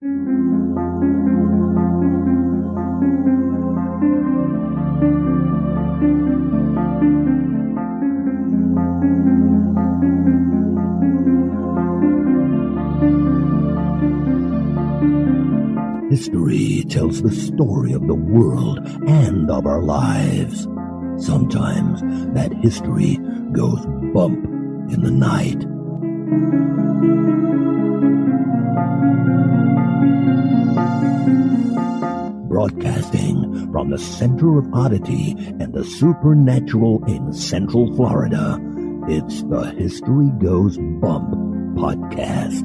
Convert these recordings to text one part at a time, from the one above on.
History tells the story of the world and of our lives. Sometimes that history goes bump in the night. Broadcasting from the center of oddity and the supernatural in Central Florida, it's the History Goes Bump podcast.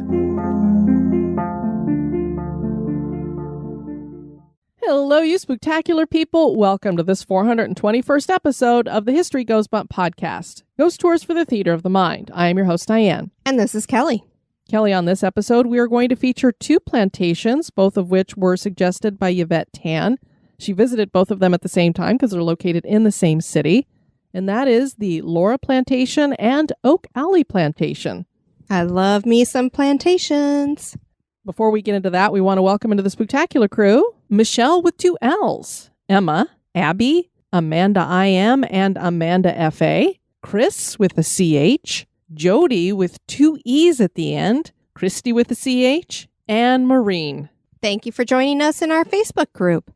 Hello, you spooktacular people. Welcome to this 421st episode of the History Goes Bump podcast, Ghost Tours for the Theater of the Mind. I am your host, Diane. And this is Kelly. Kelly, on this episode, we are going to feature two plantations, both of which were suggested by Yvette Tan. She visited both of them at the same time because they're located in the same city. And that is the Laura Plantation and Oak Alley Plantation. I love me some plantations. Before we get into that, we want to welcome into the spooktacular crew Michelle with two L's, Emma, Abby, Amanda IM, and Amanda FA, Chris with a CH, Jody with two E's at the end, Christy with a CH, and Maureen. Thank you for joining us in our Facebook group.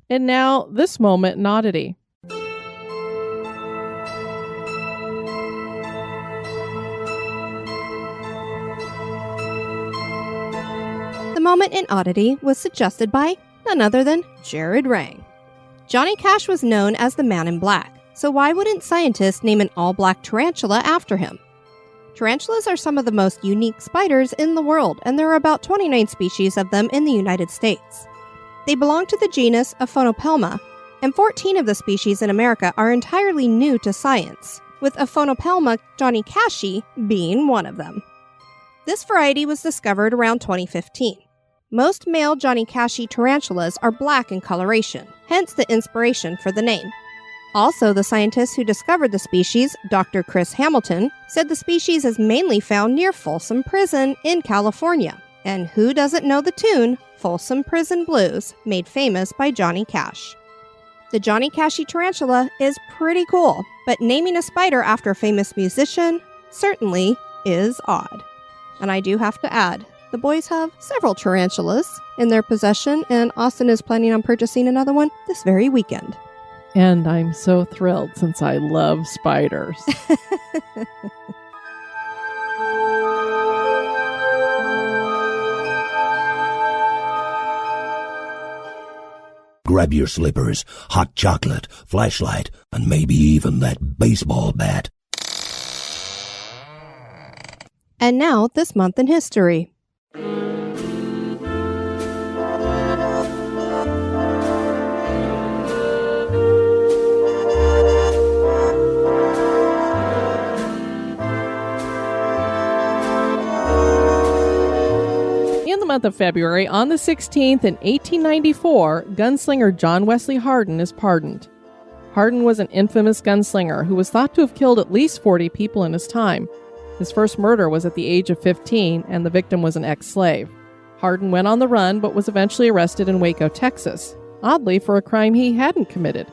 And now, this moment in Oddity. The moment in Oddity was suggested by none other than Jared Rang. Johnny Cash was known as the Man in Black, so why wouldn't scientists name an all-black tarantula after him? Tarantulas are some of the most unique spiders in the world, and there are about 29 species of them in the United States. They belong to the genus Aphonopelma, and 14 of the species in America are entirely new to science, with Aphonopelma johnnycashi being one of them. This variety was discovered around 2015. Most male johnnycashi tarantulas are black in coloration, hence the inspiration for the name. Also, the scientist who discovered the species, Dr. Chris Hamilton, said the species is mainly found near Folsom Prison in California. And who doesn't know the tune, Folsom Prison Blues, made famous by Johnny Cash? The johnnycashi tarantula is pretty cool, but naming a spider after a famous musician certainly is odd. And I do have to add, the boys have several tarantulas in their possession, and Austin is planning on purchasing another one this very weekend. And I'm so thrilled since I love spiders. Grab your slippers, hot chocolate, flashlight, and maybe even that baseball bat. And now, this month in history. In the month of February, on the 16th in 1894, gunslinger John Wesley Hardin is pardoned. Hardin was an infamous gunslinger who was thought to have killed at least 40 people in his time. His first murder was at the age of 15, and the victim was an ex-slave. Hardin went on the run, but was eventually arrested in Waco, Texas, oddly for a crime he hadn't committed.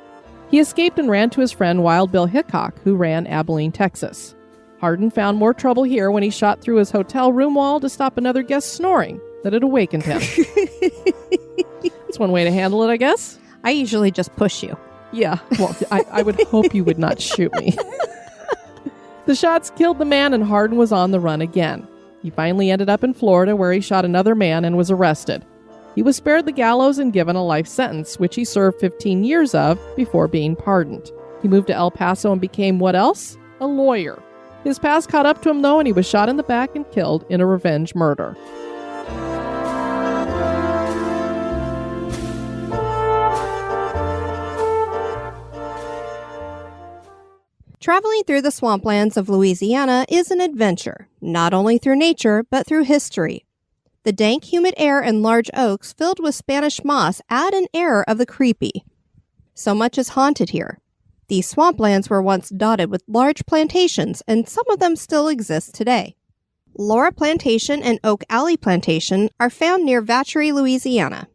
He escaped and ran to his friend Wild Bill Hickok, who ran Abilene, Texas. Hardin found more trouble here when he shot through his hotel room wall to stop another guest snoring that had awakened him. That's one way to handle it, I guess. I usually just push you. Yeah, well, I would hope you would not shoot me. The shots killed the man, and Hardin was on the run again. He finally ended up in Florida, where he shot another man and was arrested. He was spared the gallows and given a life sentence, which he served 15 years of before being pardoned. He moved to El Paso and became what else? A lawyer. His past caught up to him, though, and he was shot in the back and killed in a revenge murder. Traveling through the swamplands of Louisiana is an adventure, not only through nature, but through history. The dank, humid air and large oaks filled with Spanish moss add an air of the creepy. So much is haunted here. These swamplands were once dotted with large plantations, and some of them still exist today. Laura Plantation and Oak Alley Plantation are found near Vacherie, Louisiana.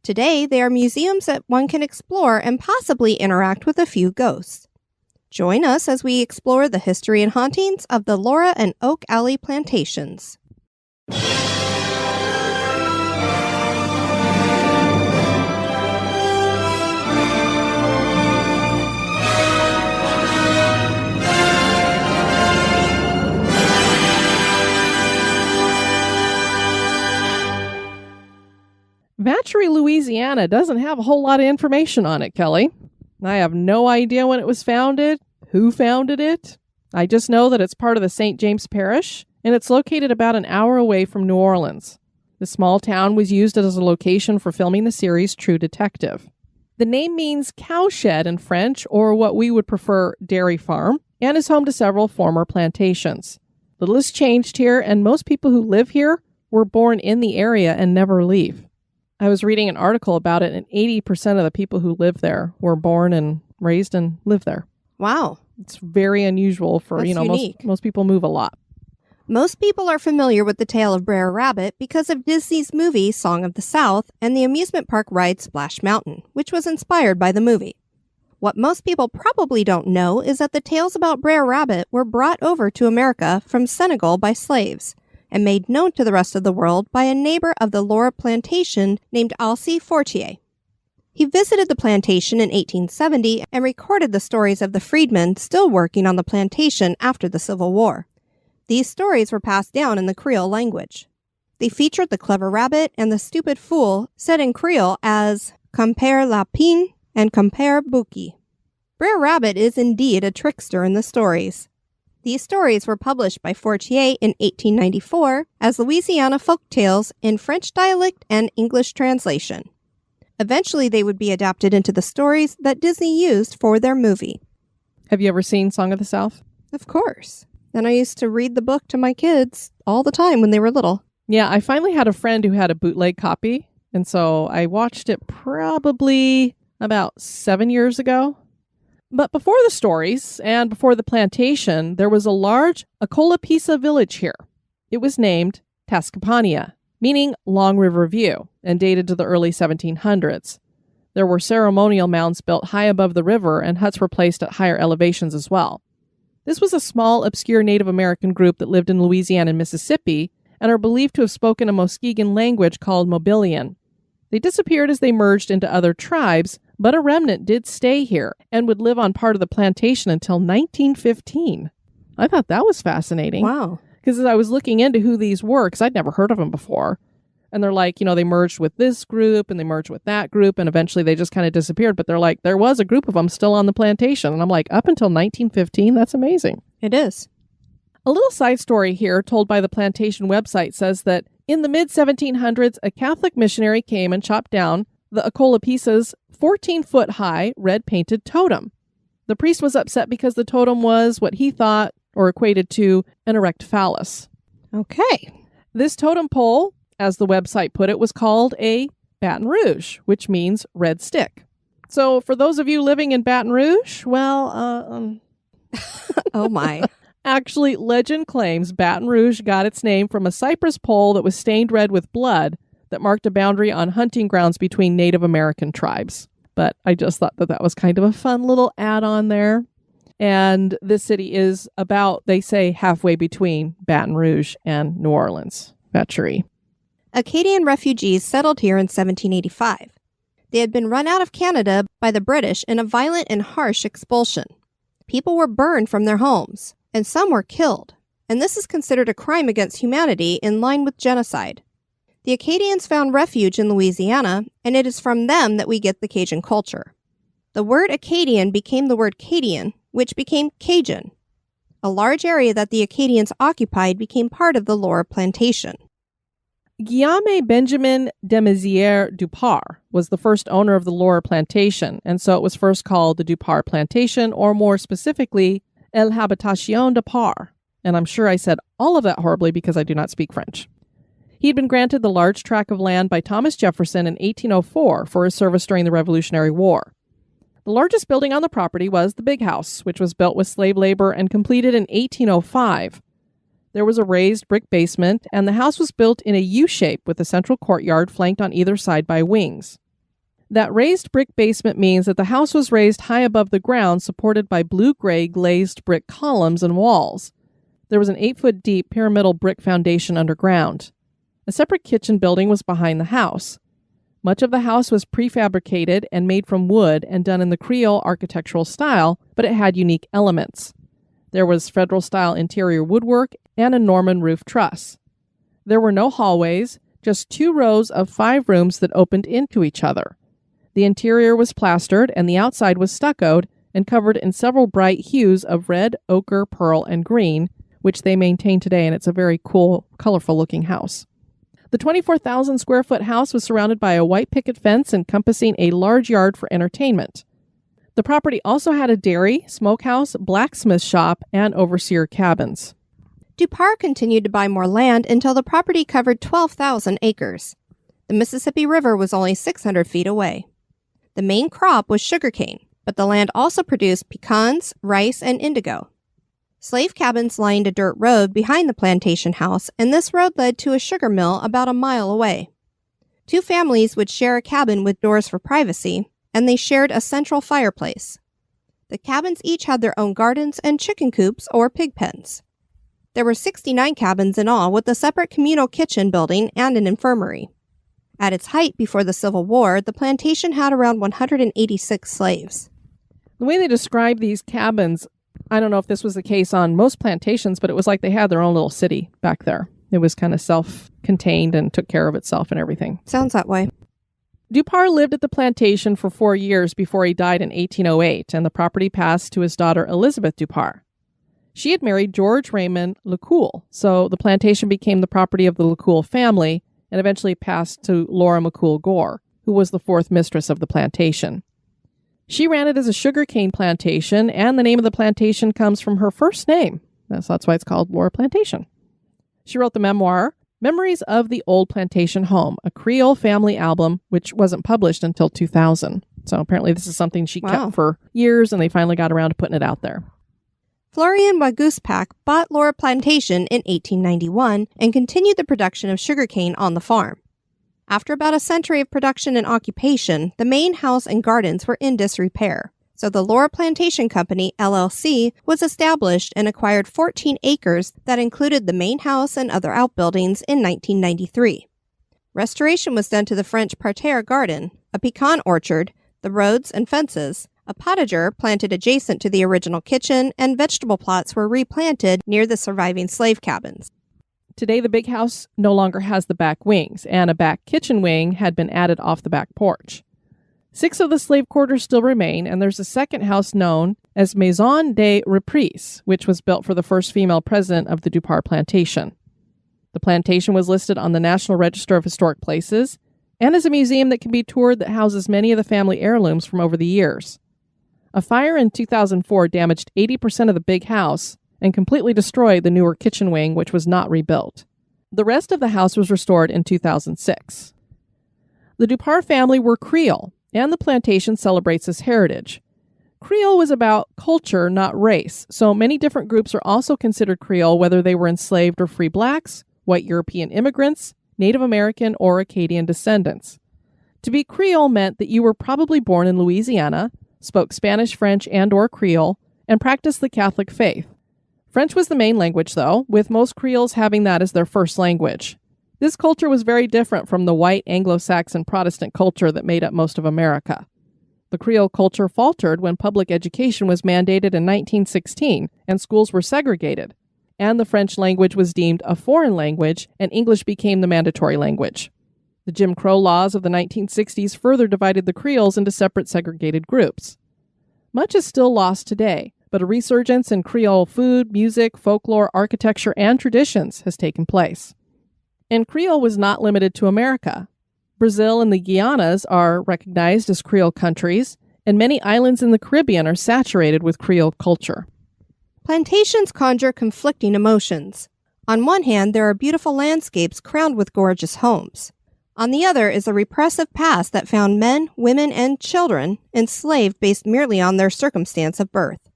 Today, they are museums that one can explore and possibly interact with a few ghosts. Join us as we explore the history and hauntings of the Laura and Oak Alley Plantations. Vacherie, Louisiana doesn't have a whole lot of information on it, Kelly. I have no idea when it was founded, who founded it. I just know that it's part of the St. James Parish, and it's located about an hour away from New Orleans. The small town was used as a location for filming the series True Detective. The name means cowshed in French, or what we would prefer, dairy farm, and is home to several former plantations. Little has changed here, and most people who live here were born in the area and never leave. I was reading an article about it, and 80% of the people who live there were born and raised and live there. Wow. It's very unusual for, That's most people move a lot. Most people are familiar with the tale of Brer Rabbit because of Disney's movie Song of the South and the amusement park ride Splash Mountain, which was inspired by the movie. What most people probably don't know is that the tales about Brer Rabbit were brought over to America from Senegal by slaves and made known to the rest of the world by a neighbor of the Laura Plantation named Alcée Fortier. He visited the plantation in 1870 and recorded the stories of the freedmen still working on the plantation after the Civil War. These stories were passed down in the Creole language. They featured the clever rabbit and the stupid fool, said in Creole as compère lapin and compère bouki. Brer Rabbit is indeed a trickster in the stories. These stories were published by Fortier in 1894 as Louisiana folk tales in French dialect and English translation. Eventually, they would be adapted into the stories that Disney used for their movie. Have you ever seen Song of the South? Of course. And I used to read the book to my kids all the time when they were little. Yeah, I finally had a friend who had a bootleg copy, and so I watched it probably about 7 years ago. But before the stories and before the plantation, there was a large Acolapisa village here. It was named Tascapania, meaning Long River View, and dated to the early 1700s. There were ceremonial mounds built high above the river, and huts were placed at higher elevations as well. This was a small, obscure Native American group that lived in Louisiana and Mississippi, and are believed to have spoken a Muskegon language called Mobilian. They disappeared as they merged into other tribes, but a remnant did stay here and would live on part of the plantation until 1915. I thought that was fascinating. Wow. Because as I was looking into who these were, because I'd never heard of them before, and they're like, they merged with this group and they merged with that group, and eventually they just kind of disappeared. But they're like, there was a group of them still on the plantation. And I'm like, up until 1915? That's amazing. It is. A little side story here told by the plantation website says that in the mid-1700s, a Catholic missionary came and chopped down the Acolapisa's 14-foot-high red-painted totem. The priest was upset because the totem was what he thought or equated to an erect phallus. Okay. This totem pole, as the website put it, was called a Baton Rouge, which means red stick. So for those of you living in Baton Rouge, well, Oh my. Actually, legend claims Baton Rouge got its name from a cypress pole that was stained red with blood that marked a boundary on hunting grounds between Native American tribes. But I just thought that was kind of a fun little add-on there. And this city is about, they say, halfway between Baton Rouge and New Orleans. Vacherie. Acadian refugees settled here in 1785. They had been run out of Canada by the British in a violent and harsh expulsion. People were burned from their homes, and some were killed, and this is considered a crime against humanity in line with genocide. The Acadians found refuge in Louisiana, and it is from them that we get the Cajun culture. The word Acadian became the word Cadian, which became Cajun. A large area that the Acadians occupied became part of the Laura Plantation. Guillaume Benjamin Demisière Dupart was the first owner of the Laura Plantation, and so it was first called the Dupart Plantation, or more specifically, El Habitation Dupart. And I'm sure I said all of that horribly because I do not speak French. He had been granted the large tract of land by Thomas Jefferson in 1804 for his service during the Revolutionary War. The largest building on the property was the Big House, which was built with slave labor and completed in 1805. There was a raised brick basement, and the house was built in a U shape with a central courtyard flanked on either side by wings. That raised brick basement means that the house was raised high above the ground, supported by blue-gray glazed brick columns and walls. There was an 8-foot deep pyramidal brick foundation underground. A separate kitchen building was behind the house. Much of the house was prefabricated and made from wood and done in the Creole architectural style, but it had unique elements. There was Federal-style interior woodwork and a Norman roof truss. There were no hallways, just 2 rows of 5 rooms that opened into each other. The interior was plastered and the outside was stuccoed and covered in several bright hues of red, ochre, pearl, and green, which they maintain today, and it's a very cool, colorful-looking house. The 24,000 square foot house was surrounded by a white picket fence encompassing a large yard for entertainment. The property also had a dairy, smokehouse, blacksmith shop, and overseer cabins. Dupar continued to buy more land until the property covered 12,000 acres. The Mississippi River was only 600 feet away. The main crop was sugarcane, but the land also produced pecans, rice, and indigo. Slave cabins lined a dirt road behind the plantation house, and this road led to a sugar mill about a mile away. 2 families would share a cabin with doors for privacy, and they shared a central fireplace. The cabins each had their own gardens and chicken coops or pig pens. There were 69 cabins in all, with a separate communal kitchen building and an infirmary. At its height before the Civil War, the plantation had around 186 slaves. The way they describe these cabins, I don't know if this was the case on most plantations, but it was like they had their own little city back there. It was kind of self-contained and took care of itself and everything. Sounds that way. Dupar lived at the plantation for 4 years before he died in 1808, and the property passed to his daughter Elizabeth Dupar. She had married George Raymond LeCoul, so the plantation became the property of the LeCoul family and eventually passed to Laura McCool Gore, who was the 4th mistress of the plantation. She ran it as a sugarcane plantation, and the name of the plantation comes from her first name. That's why it's called Laura Plantation. She wrote the memoir, Memories of the Old Plantation Home, a Creole family album, which wasn't published until 2000. So apparently this is something she kept for years, and they finally got around to putting it out there. Florian Waguespack bought Laura Plantation in 1891 and continued the production of sugarcane on the farm. After about a century of production and occupation, the main house and gardens were in disrepair. So the Laura Plantation Company, LLC, was established and acquired 14 acres that included the main house and other outbuildings in 1993. Restoration was done to the French parterre garden, a pecan orchard, the roads and fences, a potager planted adjacent to the original kitchen, and vegetable plots were replanted near the surviving slave cabins. Today, the big house no longer has the back wings, and a back kitchen wing had been added off the back porch. 6 of the slave quarters still remain, and there's a second house known as Maison de Reprise, which was built for the first female president of the Dupar Plantation. The plantation was listed on the National Register of Historic Places, and is a museum that can be toured that houses many of the family heirlooms from over the years. A fire in 2004 damaged 80% of the big house and completely destroyed the newer kitchen wing, which was not rebuilt. The rest of the house was restored in 2006. The Dupar family were Creole, and the plantation celebrates this heritage. Creole was about culture, not race, so many different groups are also considered Creole, whether they were enslaved or free blacks, white European immigrants, Native American, or Acadian descendants. To be Creole meant that you were probably born in Louisiana, spoke Spanish, French, and/or Creole, and practiced the Catholic faith. French was the main language, though, with most Creoles having that as their first language. This culture was very different from the white Anglo-Saxon Protestant culture that made up most of America. The Creole culture faltered when public education was mandated in 1916 and schools were segregated, and the French language was deemed a foreign language and English became the mandatory language. The Jim Crow laws of the 1960s further divided the Creoles into separate segregated groups. Much is still lost today, but a resurgence in Creole food, music, folklore, architecture, and traditions has taken place. And Creole was not limited to America. Brazil and the Guianas are recognized as Creole countries, and many islands in the Caribbean are saturated with Creole culture. Plantations conjure conflicting emotions. On one hand, there are beautiful landscapes crowned with gorgeous homes. On the other is a repressive past that found men, women, and children enslaved based merely on their circumstance of birth.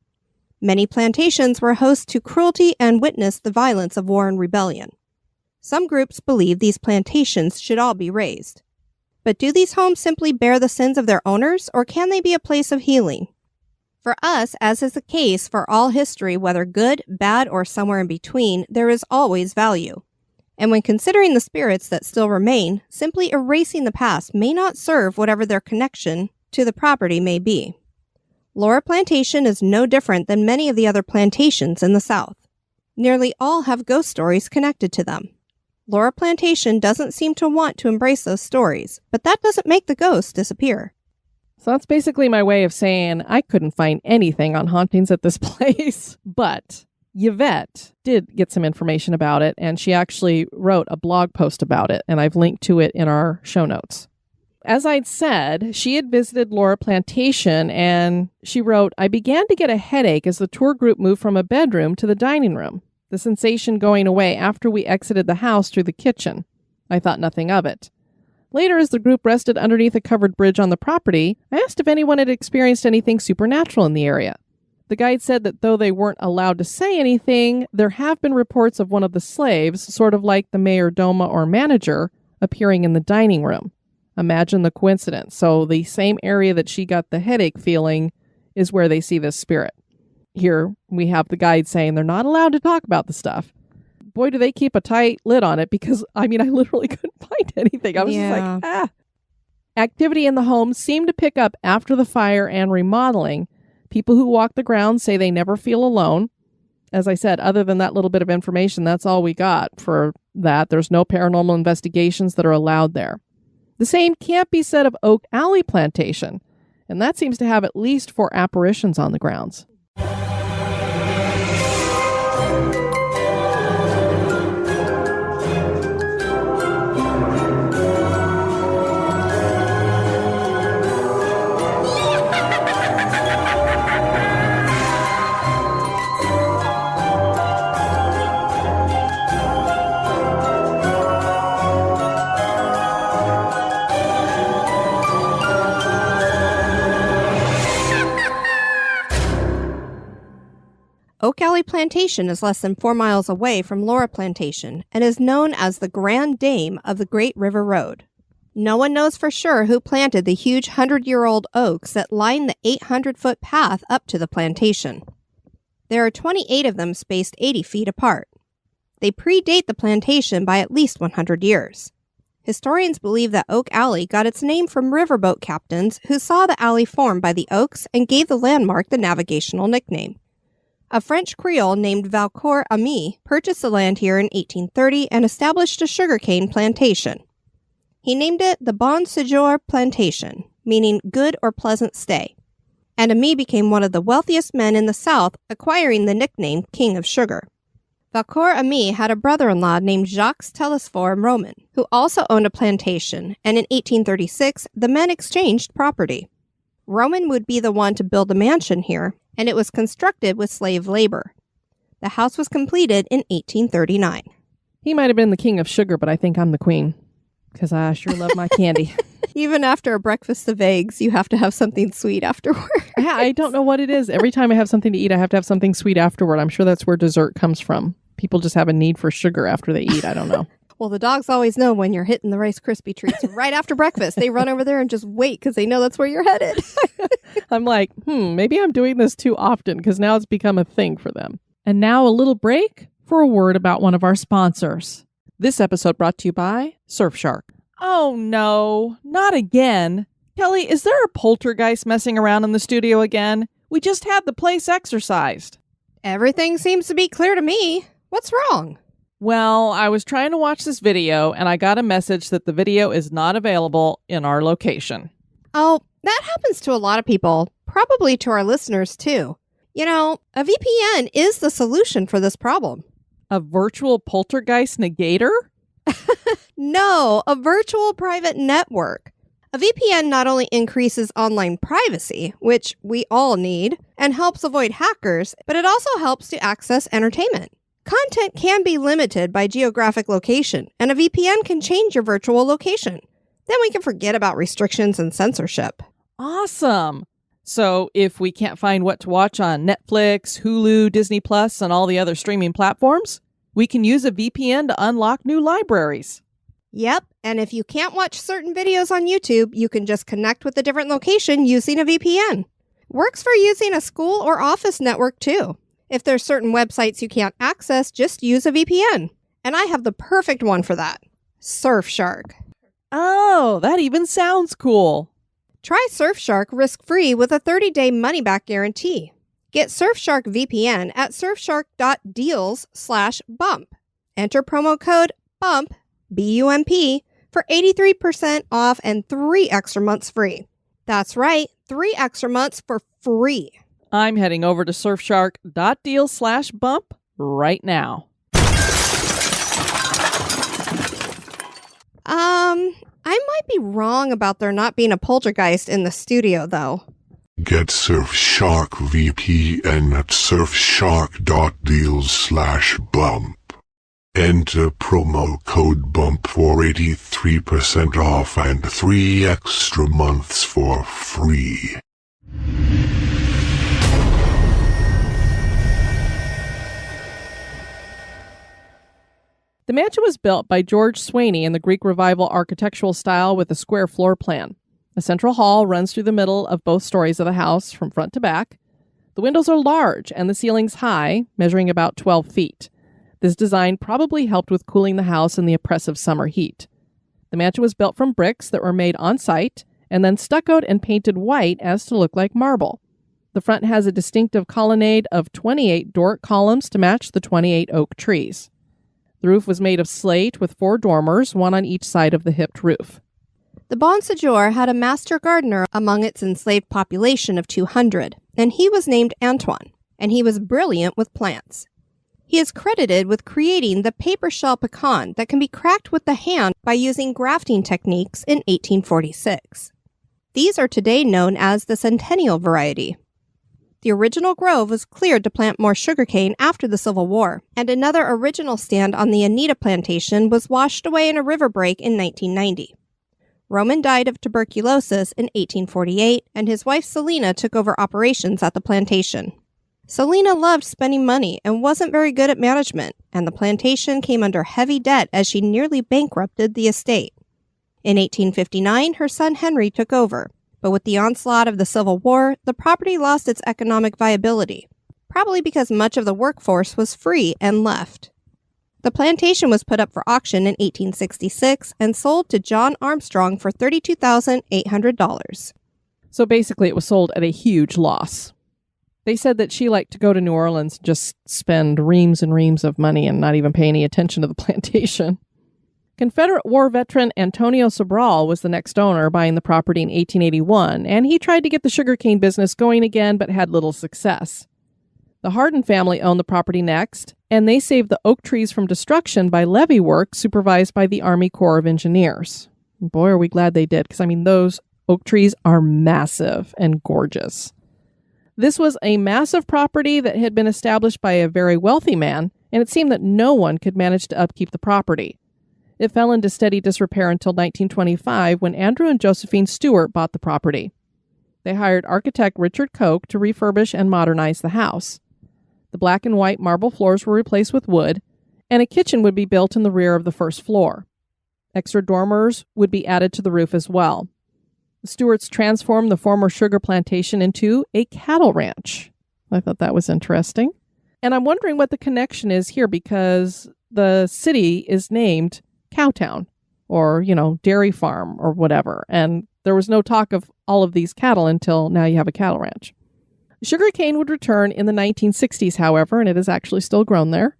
Many plantations were host to cruelty and witnessed the violence of war and rebellion. Some groups believe these plantations should all be razed. But do these homes simply bear the sins of their owners, or can they be a place of healing? For us, as is the case for all history, whether good, bad, or somewhere in between, there is always value. And when considering the spirits that still remain, simply erasing the past may not serve whatever their connection to the property may be. Laura Plantation is no different than many of the other plantations in the South. Nearly all have ghost stories connected to them. Laura Plantation doesn't seem to want to embrace those stories, but that doesn't make the ghosts disappear. So that's basically my way of saying I couldn't find anything on hauntings at this place. But Yvette did get some information about it, and she actually wrote a blog post about it, and I've linked to it in our show notes. As I'd said, she had visited Laura Plantation, and she wrote, "I began to get a headache as the tour group moved from a bedroom to the dining room, the sensation going away after we exited the house through the kitchen. I thought nothing of it. Later, as the group rested underneath a covered bridge on the property, I asked if anyone had experienced anything supernatural in the area. The guide said that though they weren't allowed to say anything, there have been reports of one of the slaves, sort of like the mayor doma or manager, appearing in the dining room. Imagine the coincidence. So the same area that she got the headache feeling is where they see this spirit. Here we have the guide saying they're not allowed to talk about the stuff. Boy, do they keep a tight lid on it, because, I literally couldn't find anything. I was just like, ah. Activity in the home seemed to pick up after the fire and remodeling. People who walk the grounds say they never feel alone. As I said, other than that little bit of information, that's all we got for that. There's no paranormal investigations that are allowed there. The same can't be said of Oak Alley Plantation, and that seems to have at least 4 apparitions on the grounds. Oak Alley Plantation is less than 4 miles away from Laura Plantation and is known as the Grand Dame of the Great River Road. No one knows for sure who planted the huge 100-year-old oaks that line the 800-foot path up to the plantation. There are 28 of them spaced 80 feet apart. They predate the plantation by at least 100 years. Historians believe that Oak Alley got its name from riverboat captains who saw the alley formed by the oaks and gave the landmark the navigational nickname. A French Creole named Vacherie Ami purchased the land here in 1830 and established a sugarcane plantation. He named it the Bon Séjour Plantation, meaning good or pleasant stay. And Ami became one of the wealthiest men in the South, acquiring the nickname King of Sugar. Vacherie Ami had a brother-in-law named Jacques Telesphore Roman, who also owned a plantation, and in 1836, the men exchanged property. Roman would be the one to build the mansion here, and it was constructed with slave labor. The house was completed in 1839. He might have been the king of sugar, but I think I'm the queen, because I sure love my candy. Even after a breakfast of eggs, you have to have something sweet afterward. Yeah, I don't know what it is. Every time I have something to eat, I have to have something sweet afterward. I'm sure that's where dessert comes from. People just have a need for sugar after they eat. I don't know. Well, the dogs always know when you're hitting the Rice Krispie treats right after breakfast. They run over there and just wait because they know that's where you're headed. I'm like, maybe I'm doing this too often because now it's become a thing for them. And now a little break for a word about one of our sponsors. This episode brought to you by Surfshark. Oh no, not again. Kelly, is there a poltergeist messing around in the studio again? We just had the place exorcised. Everything seems to be clear to me. What's wrong? Well, I was trying to watch this video and I got a message that the video is not available in our location. Oh, that happens to a lot of people, probably to our listeners too. You know, a VPN is the solution for this problem. A virtual poltergeist negator? No, a virtual private network. A VPN not only increases online privacy, which we all need, and helps avoid hackers, but it also helps to access entertainment. Content can be limited by geographic location, and a VPN can change your virtual location. Then we can forget about restrictions and censorship. Awesome. So if we can't find what to watch on Netflix, Hulu, Disney Plus, and all the other streaming platforms, we can use a VPN to unlock new libraries. Yep, and if you can't watch certain videos on YouTube, you can just connect with a different location using a VPN. Works for using a school or office network too. If there's certain websites you can't access, just use a VPN. And I have the perfect one for that. Surfshark. Oh, that even sounds cool. Try Surfshark risk-free with a 30-day money-back guarantee. Get Surfshark VPN at surfshark.deals/bump. Enter promo code BUMP, B-U-M-P, for 83% off and 3 extra months free. That's right, 3 extra months for free. I'm heading over to surfshark.deals/bump right now. I might be wrong about there not being a poltergeist in the studio, though. Get Surfshark VPN at surfshark.deals/bump. Enter promo code BUMP for 83% off and 3 extra months for free. The mansion was built by George Swaney in the Greek Revival architectural style with a square floor plan. A central hall runs through the middle of both stories of the house from front to back. The windows are large and the ceilings high, measuring about 12 feet. This design probably helped with cooling the house in the oppressive summer heat. The mansion was built from bricks that were made on site and then stuccoed and painted white as to look like marble. The front has a distinctive colonnade of 28 Doric columns to match the 28 oak trees. The roof was made of slate with 4 dormers, one on each side of the hipped roof. The Bon Sejour had a master gardener among its enslaved population of 200, and he was named Antoine, and he was brilliant with plants. He is credited with creating the paper shell pecan that can be cracked with the hand by using grafting techniques in 1846. These are today known as the Centennial variety. The original grove was cleared to plant more sugarcane after the Civil War, and another original stand on the Anita plantation was washed away in a river break in 1990. Roman died of tuberculosis in 1848, and his wife Selina took over operations at the plantation. Selina loved spending money and wasn't very good at management, and the plantation came under heavy debt as she nearly bankrupted the estate. In 1859, her son Henry took over. But with the onslaught of the Civil War, the property lost its economic viability, probably because much of the workforce was free and left. The plantation was put up for auction in 1866 and sold to John Armstrong for $32,800. So basically it was sold at a huge loss. They said that she liked to go to New Orleans and just spend reams and reams of money and not even pay any attention to the plantation. Confederate War veteran Antonio Sobral was the next owner, buying the property in 1881, and he tried to get the sugarcane business going again but had little success. The Hardin family owned the property next, and they saved the oak trees from destruction by levee work supervised by the Army Corps of Engineers. Boy, are we glad they did, because those oak trees are massive and gorgeous. This was a massive property that had been established by a very wealthy man, and it seemed that no one could manage to upkeep the property. It fell into steady disrepair until 1925 when Andrew and Josephine Stewart bought the property. They hired architect Richard Koch to refurbish and modernize the house. The black and white marble floors were replaced with wood, and a kitchen would be built in the rear of the first floor. Extra dormers would be added to the roof as well. The Stewarts transformed the former sugar plantation into a cattle ranch. I thought that was interesting. And I'm wondering what the connection is here, because the city is named Cowtown, or, dairy farm or whatever. And there was no talk of all of these cattle until now you have a cattle ranch. Sugarcane would return in the 1960s, however, and it is actually still grown there.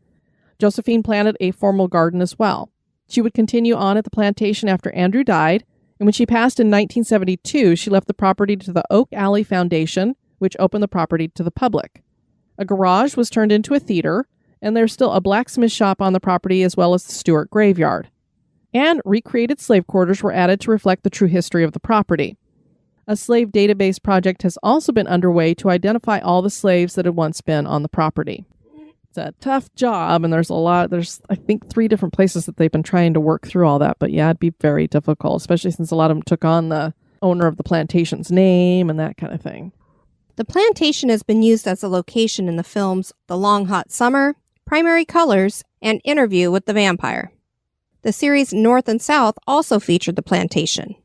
Josephine planted a formal garden as well. She would continue on at the plantation after Andrew died, and when she passed in 1972, she left the property to the Oak Alley Foundation, which opened the property to the public. A garage was turned into a theater, and there's still a blacksmith shop on the property as well as the Stewart graveyard. And recreated slave quarters were added to reflect the true history of the property. A slave database project has also been underway to identify all the slaves that had once been on the property. It's a tough job, and there's I think 3 different places that they've been trying to work through all that, but yeah, it'd be very difficult, especially since a lot of them took on the owner of the plantation's name and that kind of thing. The plantation has been used as a location in the films The Long Hot Summer, Primary Colors, and Interview with the Vampire. The series North and South also featured the plantation.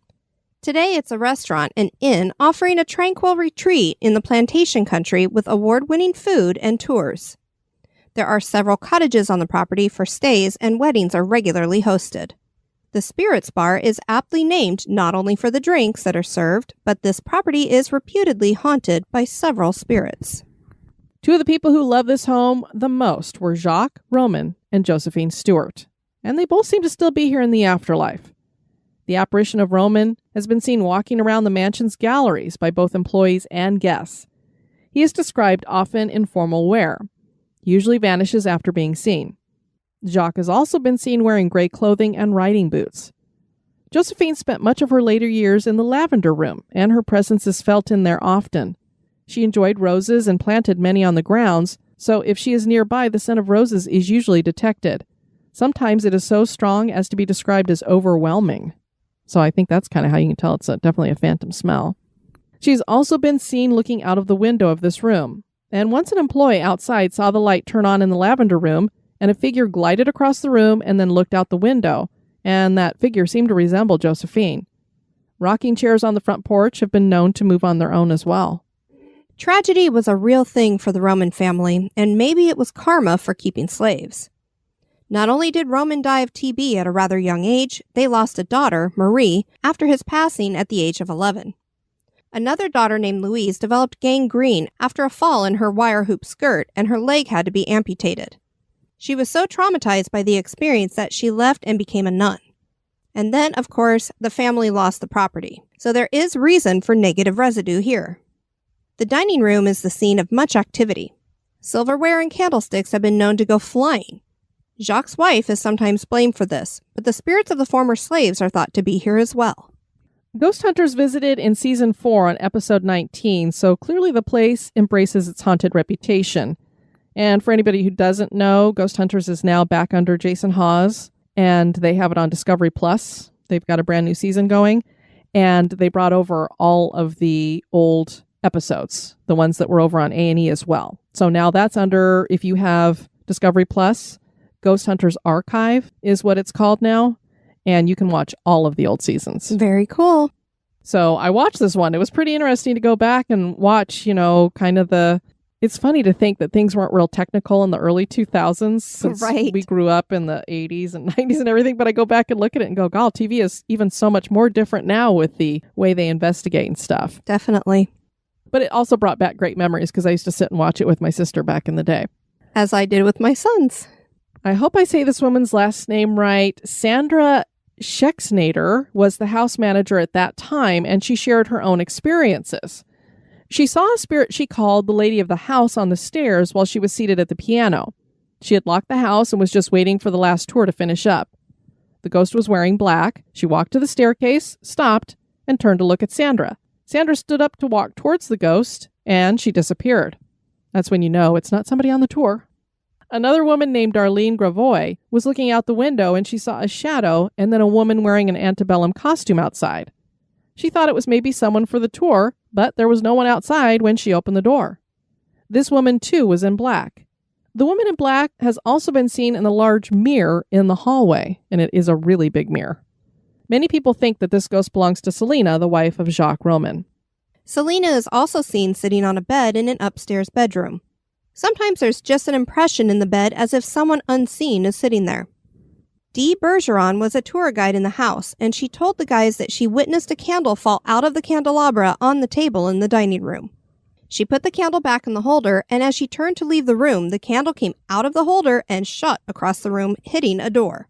Today it's a restaurant and inn offering a tranquil retreat in the plantation country with award-winning food and tours. There are several cottages on the property for stays, and weddings are regularly hosted. The Spirits Bar is aptly named not only for the drinks that are served, but this property is reputedly haunted by several spirits. Two of the people who loved this home the most were Jacques Roman and Josephine Stewart, and they both seem to still be here in the afterlife. The apparition of Roman has been seen walking around the mansion's galleries by both employees and guests. He is described often in formal wear. He usually vanishes after being seen. Jacques has also been seen wearing gray clothing and riding boots. Josephine spent much of her later years in the lavender room, and her presence is felt in there often. She enjoyed roses and planted many on the grounds, so if she is nearby, the scent of roses is usually detected. Sometimes it is so strong as to be described as overwhelming. So I think that's kind of how you can tell it's definitely a phantom smell. She's also been seen looking out of the window of this room. And once an employee outside saw the light turn on in the lavender room, and a figure glided across the room and then looked out the window, and that figure seemed to resemble Josephine. Rocking chairs on the front porch have been known to move on their own as well. Tragedy was a real thing for the Roman family, and maybe it was karma for keeping slaves. Not only did Roman die of TB at a rather young age, they lost a daughter, Marie, after his passing at the age of 11. Another daughter named Louise developed gangrene after a fall in her wire hoop skirt, and her leg had to be amputated. She was so traumatized by the experience that she left and became a nun. And then, of course, the family lost the property. So there is reason for negative residue here. The dining room is the scene of much activity. Silverware and candlesticks have been known to go flying. Jacques' wife is sometimes blamed for this, but the spirits of the former slaves are thought to be here as well. Ghost Hunters visited in Season 4 on Episode 19, so clearly the place embraces its haunted reputation. And for anybody who doesn't know, Ghost Hunters is now back under Jason Hawes, and they have it on Discovery Plus. They've got a brand new season going, and they brought over all of the old episodes, the ones that were over on A&E as well. So now that's under, if you have Discovery Plus, Ghost Hunters Archive is what it's called now, and you can watch all of the old seasons. Very cool. So I watched this one. It was pretty interesting to go back and watch, kind of the... It's funny to think that things weren't real technical in the early 2000s since we grew up in the 80s and 90s and everything, but I go back and look at it and go, God, TV is even so much more different now with the way they investigate and stuff. Definitely. But it also brought back great memories because I used to sit and watch it with my sister back in the day. As I did with my sons. I hope I say this woman's last name right. Sandra Schexnader was the house manager at that time, and she shared her own experiences. She saw a spirit she called the lady of the house on the stairs while she was seated at the piano. She had locked the house and was just waiting for the last tour to finish up. The ghost was wearing black. She walked to the staircase, stopped, and turned to look at Sandra. Sandra stood up to walk towards the ghost, and she disappeared. That's when you know it's not somebody on the tour. Another woman named Darlene Gravoy was looking out the window and she saw a shadow and then a woman wearing an antebellum costume outside. She thought it was maybe someone for the tour, but there was no one outside when she opened the door. This woman, too, was in black. The woman in black has also been seen in a large mirror in the hallway, and it is a really big mirror. Many people think that this ghost belongs to Selena, the wife of Jacques Roman. Selena is also seen sitting on a bed in an upstairs bedroom. Sometimes there's just an impression in the bed as if someone unseen is sitting there. Dee Bergeron was a tour guide in the house, and she told the guys that she witnessed a candle fall out of the candelabra on the table in the dining room. She put the candle back in the holder, and as she turned to leave the room, the candle came out of the holder and shot across the room, hitting a door.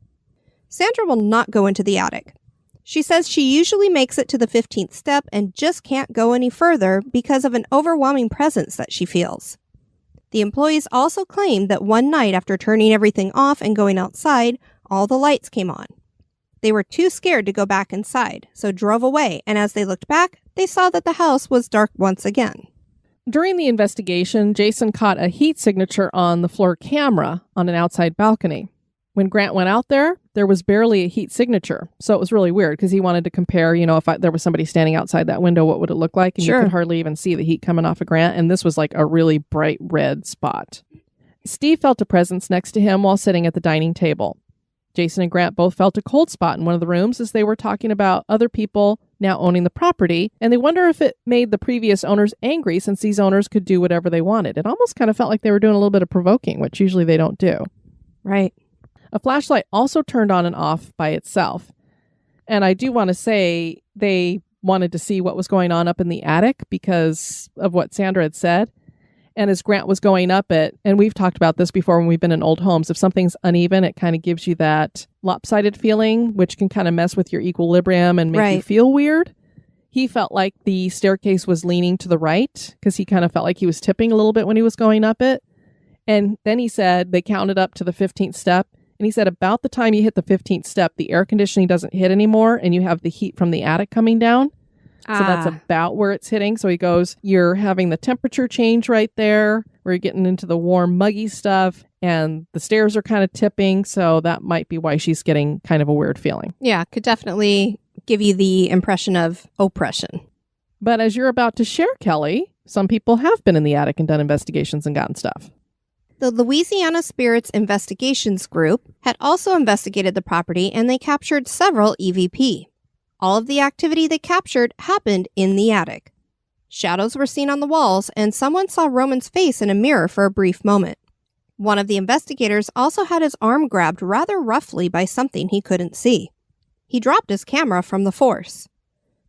Sandra will not go into the attic. She says she usually makes it to the 15th step and just can't go any further because of an overwhelming presence that she feels. The employees also claim that one night after turning everything off and going outside, all the lights came on. They were too scared to go back inside, so drove away, and as they looked back, they saw that the house was dark once again. During the investigation, Jason caught a heat signature on the floor camera on an outside balcony. When Grant went out there, there was barely a heat signature. So it was really weird because he wanted to compare, if there was somebody standing outside that window, what would it look like? And you could hardly even see the heat coming off of Grant. And this was like a really bright red spot. Steve felt a presence next to him while sitting at the dining table. Jason and Grant both felt a cold spot in one of the rooms as they were talking about other people now owning the property, and they wonder if it made the previous owners angry since these owners could do whatever they wanted. It almost kind of felt like they were doing a little bit of provoking, which usually they don't do. Right. A flashlight also turned on and off by itself. And I do want to say they wanted to see what was going on up in the attic because of what Sandra had said. And as Grant was going up it, and we've talked about this before when we've been in old homes, if something's uneven, it kind of gives you that lopsided feeling, which can kind of mess with your equilibrium and make you feel weird. He felt like the staircase was leaning to the right because he kind of felt like he was tipping a little bit when he was going up it. And then he said they counted up to the 15th step. And he said about the time you hit the 15th step, the air conditioning doesn't hit anymore and you have the heat from the attic coming down. So that's about where it's hitting. So he goes, you're having the temperature change right there where you're getting into the warm, muggy stuff and the stairs are kind of tipping. So that might be why she's getting kind of a weird feeling. Yeah, could definitely give you the impression of oppression. But as you're about to share, Kelly, some people have been in the attic and done investigations and gotten stuff. The Louisiana Spirits Investigations Group had also investigated the property and they captured several EVP. All of the activity they captured happened in the attic. Shadows were seen on the walls and someone saw Roman's face in a mirror for a brief moment. One of the investigators also had his arm grabbed rather roughly by something he couldn't see. He dropped his camera from the force.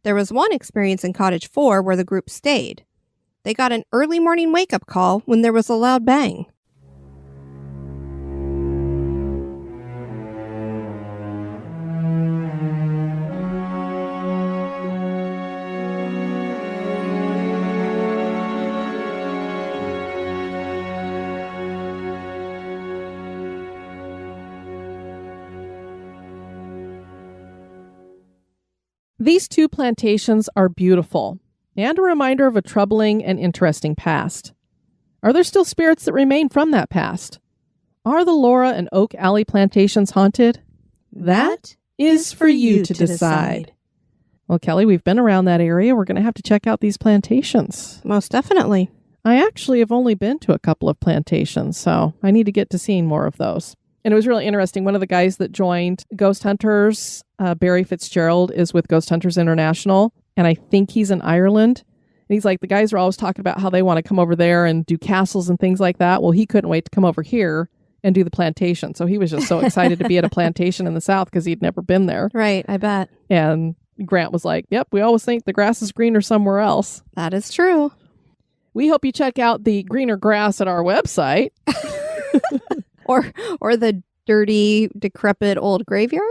There was one experience in Cottage 4 where the group stayed. They got an early morning wake-up call when there was a loud bang. These two plantations are beautiful and a reminder of a troubling and interesting past. Are there still spirits that remain from that past? Are the Laura and Oak Alley plantations haunted? That is for you to decide. Well, Kelly, we've been around that area. We're going to have to check out these plantations. Most definitely. I actually have only been to a couple of plantations, so I need to get to seeing more of those. And it was really interesting. One of the guys that joined Ghost Hunters, Barry Fitzgerald, is with Ghost Hunters International, and I think he's in Ireland. And he's like, the guys are always talking about how they want to come over there and do castles and things like that. Well, he couldn't wait to come over here and do the plantation. So he was just so excited to be at a plantation in the South because he'd never been there. Right, I bet. And Grant was like, yep, we always think the grass is greener somewhere else. That is true. We hope you check out the greener grass at our website. Or the dirty, decrepit old graveyard.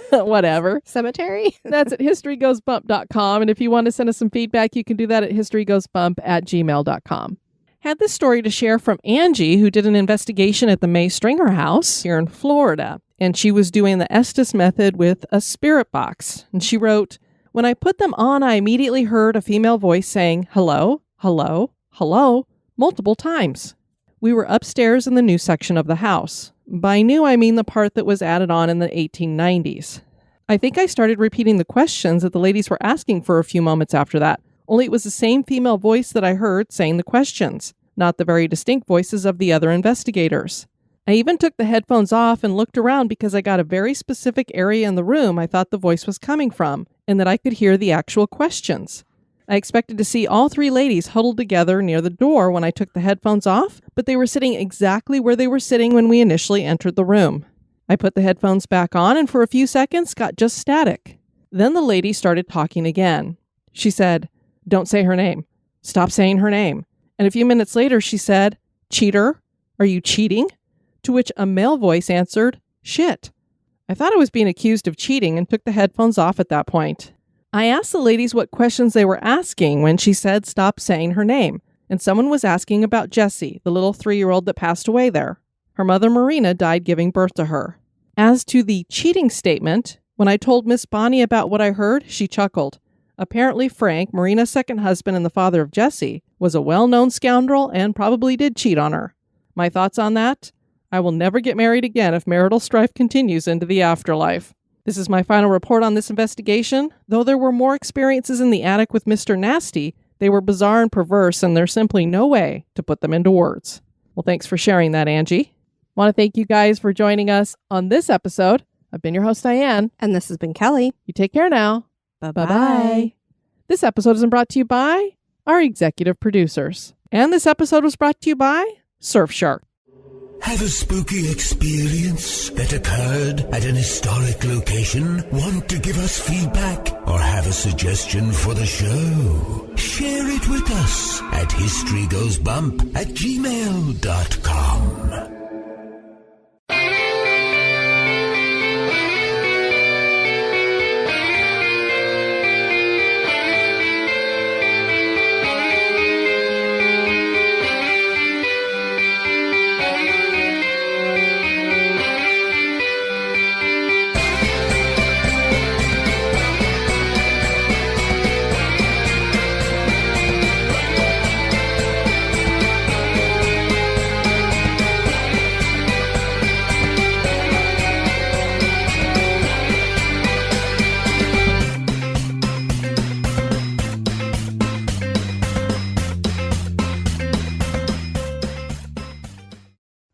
Whatever. Cemetery. That's at historygoesbump.com. And if you want to send us some feedback, you can do that at historygoesbump@gmail.com. Had this story to share from Angie, who did an investigation at the May Stringer house here in Florida. And she was doing the Estes method with a spirit box. And she wrote, when I put them on, I immediately heard a female voice saying, hello, hello, hello, multiple times. We were upstairs in the new section of the house. By new, I mean the part that was added on in the 1890s. I think I started repeating the questions that the ladies were asking for a few moments after that, only it was the same female voice that I heard saying the questions, not the very distinct voices of the other investigators. I even took the headphones off and looked around because I got a very specific area in the room I thought the voice was coming from, and that I could hear the actual questions. I expected to see all three ladies huddled together near the door when I took the headphones off, but they were sitting exactly where they were sitting when we initially entered the room. I put the headphones back on and for a few seconds got just static. Then the lady started talking again. She said, don't say her name. Stop saying her name. And a few minutes later she said, cheater, are you cheating? To which a male voice answered, shit. I thought I was being accused of cheating and took the headphones off at that point. I asked the ladies what questions they were asking when she said stop saying her name, and someone was asking about Jessie, the little 3-year-old that passed away there. Her mother Marina died giving birth to her. As to the cheating statement, when I told Miss Bonnie about what I heard, she chuckled. Apparently Frank, Marina's second husband and the father of Jessie, was a well-known scoundrel and probably did cheat on her. My thoughts on that? I will never get married again if marital strife continues into the afterlife. This is my final report on this investigation. Though there were more experiences in the attic with Mr. Nasty, they were bizarre and perverse, and there's simply no way to put them into words. Well, thanks for sharing that, Angie. I want to thank you guys for joining us on this episode. I've been your host, Diane. And this has been Kelly. You take care now. Bye-bye. This episode is brought to you by our executive producers. And this episode was brought to you by Surfshark. Have a spooky experience that occurred at an historic location? Want to give us feedback or have a suggestion for the show? Share it with us at historygoesbump@gmail.com.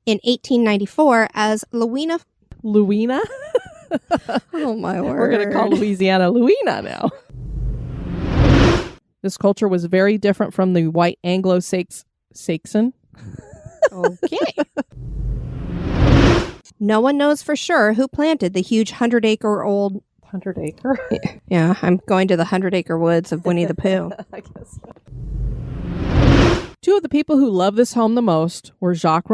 In 1894, as Louisiana... Oh, my word. We're going to call Louisiana Louisiana now. This culture was very different from the white Anglo-Saxon. Okay. No one knows for sure who planted the huge 100-acre-old... 100-acre? Yeah, I'm going to the 100-acre woods of Winnie the Pooh. I guess so. Two of the people who loved this home the most were Jacques